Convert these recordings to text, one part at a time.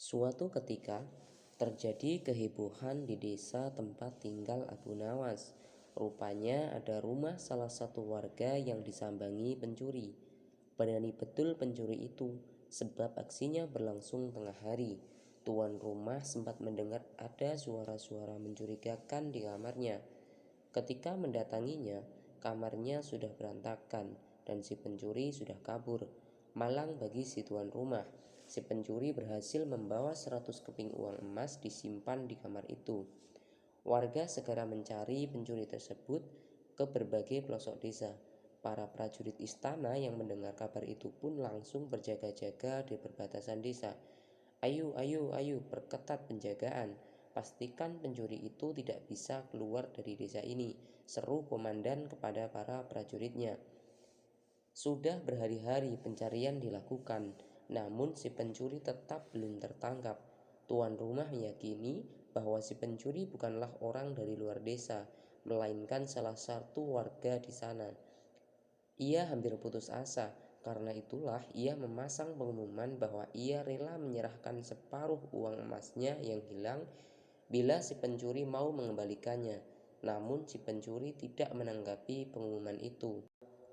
Suatu ketika, terjadi kehebohan di desa tempat tinggal Abu Nawas. Rupanya ada rumah salah satu warga yang disambangi pencuri. Berani betul pencuri itu, sebab aksinya berlangsung tengah hari. Tuan rumah sempat mendengar ada suara-suara mencurigakan di kamarnya. Ketika mendatanginya, kamarnya sudah berantakan dan si pencuri sudah kabur. Malang bagi si tuan rumah, si pencuri berhasil membawa 100 keping uang emas disimpan di kamar itu. Warga segera mencari pencuri tersebut ke berbagai pelosok desa. Para prajurit istana yang mendengar kabar itu pun langsung berjaga-jaga di perbatasan desa. Ayo, ayo, ayo, perketat penjagaan. Pastikan pencuri itu tidak bisa keluar dari desa ini, seru komandan kepada para prajuritnya. Sudah berhari-hari pencarian dilakukan, namun si pencuri tetap belum tertangkap. Tuan rumah meyakini bahwa si pencuri bukanlah orang dari luar desa, melainkan salah satu warga di sana. Ia hampir putus asa, karena itulah ia memasang pengumuman bahwa ia rela menyerahkan separuh uang emasnya yang hilang bila si pencuri mau mengembalikannya. Namun si pencuri tidak menanggapi pengumuman itu.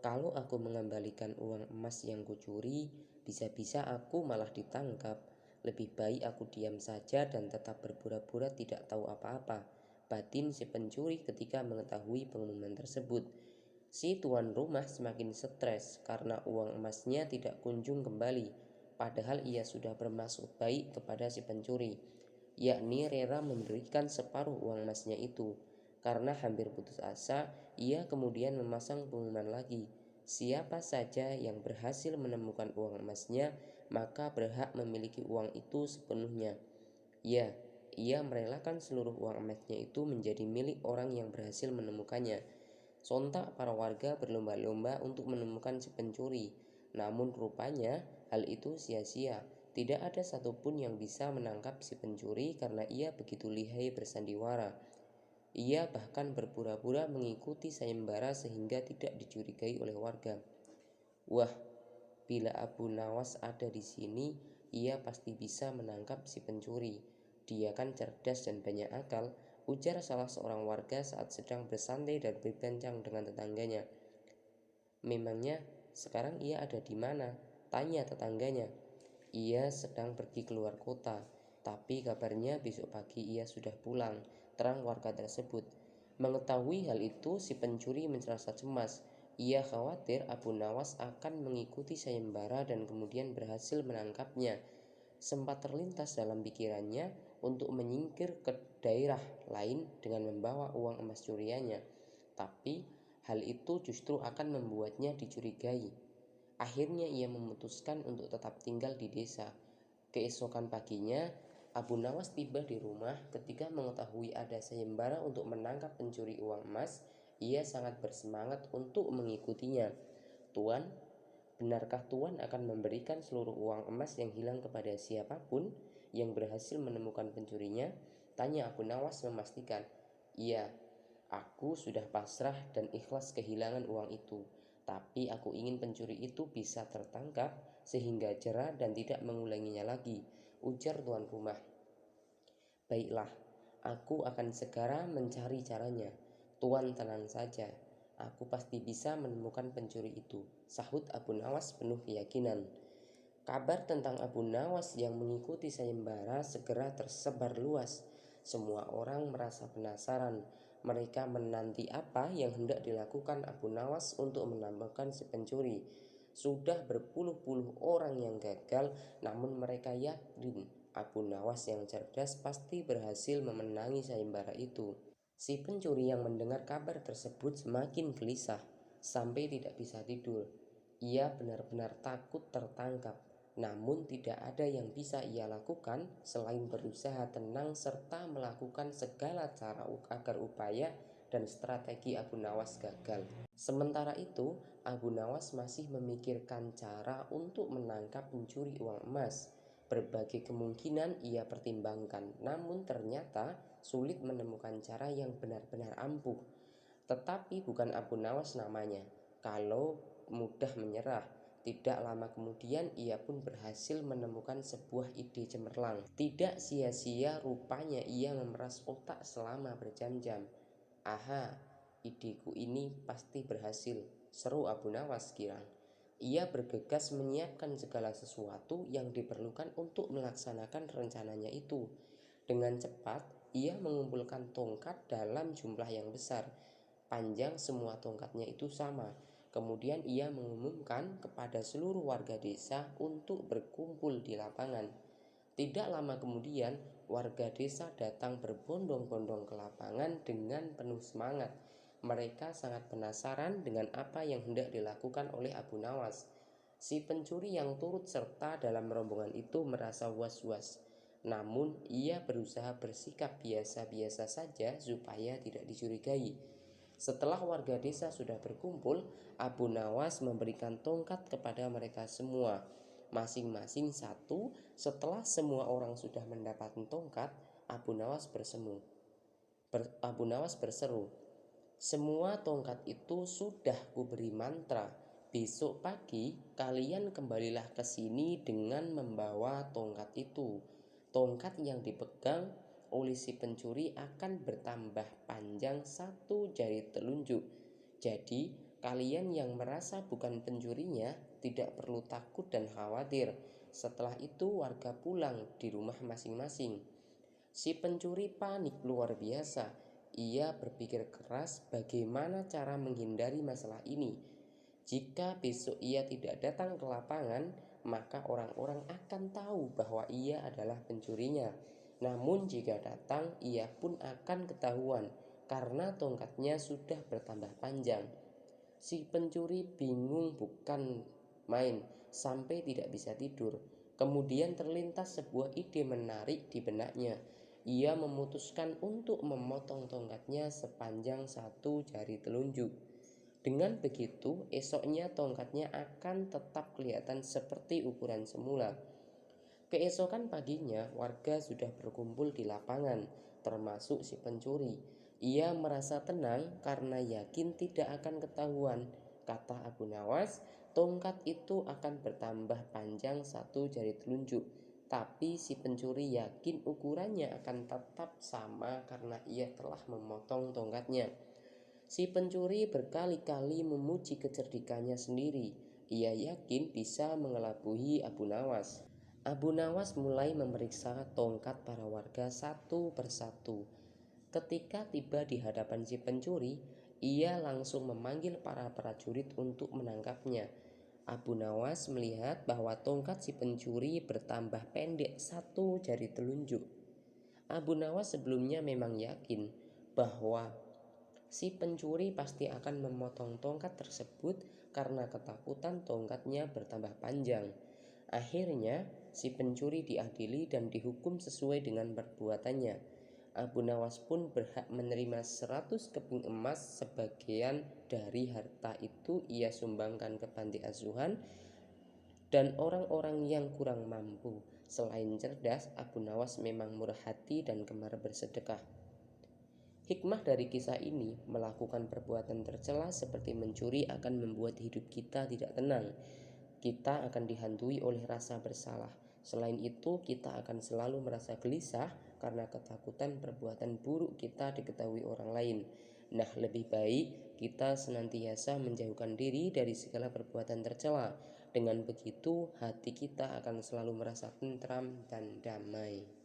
Kalau aku mengembalikan uang emas yang kucuri, bisa-bisa aku malah ditangkap. Lebih baik aku diam saja dan tetap berpura-pura tidak tahu apa-apa, batin si pencuri ketika mengetahui pengumuman tersebut. Si tuan rumah semakin stres karena uang emasnya tidak kunjung kembali, padahal ia sudah bermaksud baik kepada si pencuri, yakni rela memberikan separuh uang emasnya itu. Karena hampir putus asa, ia kemudian memasang pengumuman lagi. Siapa saja yang berhasil menemukan uang emasnya, maka berhak memiliki uang itu sepenuhnya. Ya, ia merelakan seluruh uang emasnya itu menjadi milik orang yang berhasil menemukannya. Sontak para warga berlomba-lomba untuk menemukan si pencuri. Namun rupanya hal itu sia-sia. Tidak ada satupun yang bisa menangkap si pencuri karena ia begitu lihai bersandiwara. Ia bahkan berpura-pura mengikuti sayembara sehingga tidak dicurigai oleh warga. Wah, bila Abu Nawas ada di sini, ia pasti bisa menangkap si pencuri. Dia kan cerdas dan banyak akal, ujar salah seorang warga saat sedang bersantai dan berbincang dengan tetangganya. Memangnya sekarang ia ada di mana? Tanya tetangganya. Ia sedang pergi keluar kota, tapi kabarnya besok pagi ia sudah pulang, terang warga tersebut. Mengetahui hal itu, si pencuri merasa cemas. Ia khawatir Abu Nawas akan mengikuti sayembara dan kemudian berhasil menangkapnya. Sempat terlintas dalam pikirannya untuk menyingkir ke daerah lain dengan membawa uang emas curiannya, tapi hal itu justru akan membuatnya dicurigai. Akhirnya ia memutuskan untuk tetap tinggal di desa. Keesokan paginya, Abu Nawas tiba di rumah. Ketika mengetahui ada sayembara untuk menangkap pencuri uang emas, ia sangat bersemangat untuk mengikutinya. Tuan, benarkah Tuan akan memberikan seluruh uang emas yang hilang kepada siapapun yang berhasil menemukan pencurinya? Tanya Abu Nawas memastikan. Iya, aku sudah pasrah dan ikhlas kehilangan uang itu. Tapi aku ingin pencuri itu bisa tertangkap sehingga jera dan tidak mengulanginya lagi, ujar tuan rumah. Baiklah, aku akan segera mencari caranya. Tuan tenang saja, aku pasti bisa menemukan pencuri itu, sahut Abu Nawas penuh keyakinan. Kabar tentang Abu Nawas yang mengikuti sayembara segera tersebar luas. Semua orang merasa penasaran. Mereka menanti apa yang hendak dilakukan Abu Nawas untuk menemukan si pencuri. Sudah berpuluh-puluh orang yang gagal, namun mereka yakin Abu Nawas yang cerdas pasti berhasil memenangi sayembara itu. Si pencuri yang mendengar kabar tersebut semakin gelisah sampai tidak bisa tidur. Ia benar-benar takut tertangkap. Namun tidak ada yang bisa ia lakukan selain berusaha tenang serta melakukan segala cara agar upaya dan strategi Abu Nawas gagal. Sementara itu, Abu Nawas masih memikirkan cara untuk menangkap pencuri uang emas. Berbagai kemungkinan ia pertimbangkan, namun ternyata sulit menemukan cara yang benar-benar ampuh. Tetapi bukan Abu Nawas namanya. Kalau mudah menyerah, Tidak lama kemudian ia pun berhasil menemukan sebuah ide cemerlang. Tidak sia-sia rupanya ia memeras otak selama berjam-jam. Aha, ideku ini pasti berhasil, seru Abu Nawas girang. Ia bergegas menyiapkan segala sesuatu yang diperlukan untuk melaksanakan rencananya itu. Dengan cepat, ia mengumpulkan tongkat dalam jumlah yang besar. Panjang semua tongkatnya itu sama. Kemudian ia mengumumkan kepada seluruh warga desa untuk berkumpul di lapangan. Tidak lama kemudian, warga desa datang berbondong-bondong ke lapangan dengan penuh semangat. Mereka sangat penasaran dengan apa yang hendak dilakukan oleh Abu Nawas. Si pencuri yang turut serta dalam rombongan itu merasa was-was. Namun, ia berusaha bersikap biasa-biasa saja supaya tidak dicurigai. Setelah warga desa sudah berkumpul, Abu Nawas memberikan tongkat kepada mereka semua, masing-masing satu. Setelah semua orang sudah mendapatkan tongkat, Abu Nawas berseru, "Semua tongkat itu sudah kuberi mantra. Besok pagi kalian kembalilah ke sini dengan membawa tongkat itu. Tongkat yang dipegang oleh si pencuri akan bertambah panjang 1 jari telunjuk. Jadi kalian yang merasa bukan pencurinya tidak perlu takut dan khawatir." Setelah itu warga pulang di rumah masing-masing. Si pencuri panik luar biasa. Ia berpikir keras bagaimana cara menghindari masalah ini. Jika besok ia tidak datang ke lapangan, maka orang-orang akan tahu bahwa ia adalah pencurinya. Namun jika datang, ia pun akan ketahuan karena tongkatnya sudah bertambah panjang. Si pencuri bingung bukan main, sampai tidak bisa tidur. Kemudian terlintas sebuah ide menarik di benaknya. Ia memutuskan untuk memotong tongkatnya sepanjang 1 jari telunjuk. Dengan begitu, esoknya tongkatnya akan tetap kelihatan seperti ukuran semula. Keesokan paginya, warga sudah berkumpul di lapangan, termasuk si pencuri. Ia merasa tenang karena yakin tidak akan ketahuan. Kata Abu Nawas, tongkat itu akan bertambah panjang 1 jari telunjuk. Tapi si pencuri yakin ukurannya akan tetap sama karena ia telah memotong tongkatnya. Si pencuri berkali-kali memuji kecerdikannya sendiri. Ia yakin bisa mengelabui Abu Nawas. Abu Nawas mulai memeriksa tongkat para warga satu persatu. Ketika tiba di hadapan si pencuri, ia langsung memanggil para prajurit untuk menangkapnya. Abu Nawas melihat bahwa tongkat si pencuri bertambah pendek 1 jari telunjuk. Abu Nawas sebelumnya memang yakin bahwa si pencuri pasti akan memotong tongkat tersebut karena ketakutan tongkatnya bertambah panjang. Akhirnya, si pencuri diadili dan dihukum sesuai dengan perbuatannya. Abu Nawas pun berhak menerima 100 keping emas. Sebagian dari harta itu ia sumbangkan ke panti asuhan dan orang-orang yang kurang mampu. Selain cerdas, Abu Nawas memang murah hati dan gemar bersedekah. Hikmah dari kisah ini, melakukan perbuatan tercela seperti mencuri akan membuat hidup kita tidak tenang. Kita akan dihantui oleh rasa bersalah. Selain itu, kita akan selalu merasa gelisah karena ketakutan perbuatan buruk kita diketahui orang lain. Nah, lebih baik kita senantiasa menjauhkan diri dari segala perbuatan tercela. Dengan begitu, hati kita akan selalu merasa tentram dan damai.